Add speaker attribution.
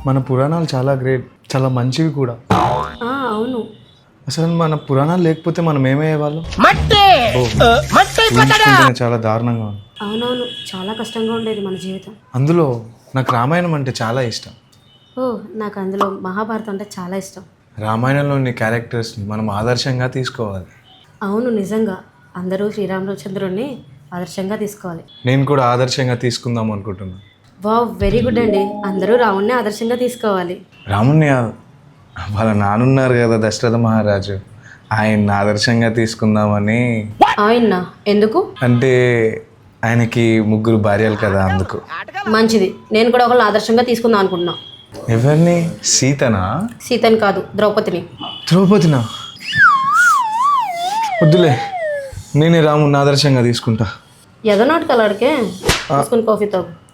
Speaker 1: మన పురాణాలు చాలా గ్రేట్, చాలా మంచివి కూడా.
Speaker 2: అవును.
Speaker 1: అసలు మన పురాణాలు లేకపోతే మనం ఏమయ్యేవాళ్ళం? ఊహించుకుంటేనే చాలా దారుణంగా ఉంది.
Speaker 2: అవునవును, చాలా కష్టంగా ఉండేది మన జీవితం.
Speaker 1: అందులో నాకు రామాయణం అంటే చాలా ఇష్టం.
Speaker 2: ఓ, నాకు అందులో మహాభారతం అంటే చాలా ఇష్టం.
Speaker 1: రామాయణంలోని క్యారెక్టర్స్ని మనం ఆదర్శంగా తీసుకోవాలి.
Speaker 2: అవును, నిజంగా అందరూ శ్రీరామచంద్రుడిని ఆదర్శంగా తీసుకోవాలి.
Speaker 1: నేను కూడా ఆదర్శంగా తీసుకుందాం అనుకుంటున్నాను.
Speaker 2: వావ్, వెరీ గుడ్ అండి. అందరూ రాముడిని ఆదర్శంగా తీసుకోవాలి.
Speaker 1: రాముణ్ణి కాదు, వాళ్ళ నానున్నారు కదా దశరథ మహారాజు, ఆయన్ని ఆదర్శంగా తీసుకుందామని.
Speaker 2: ఆయన ఎందుకు?
Speaker 1: అంటే ఆయనకి 3 భార్యలు కదా, అందుకు.
Speaker 2: మంచిది, నేను కూడా ఒకళ్ళు ఆదర్శంగా తీసుకుందాం అనుకుంటున్నా.
Speaker 1: ఎవరిని? సీతనా?
Speaker 2: సీతని కాదు, ద్రౌపదిని.
Speaker 1: ద్రౌపదినా? వద్దులే, నేనే రాముడిని ఆదర్శంగా తీసుకుంటా.
Speaker 2: ఎదనాటి కలాడికే తీసుకుని కాఫీ తాగు.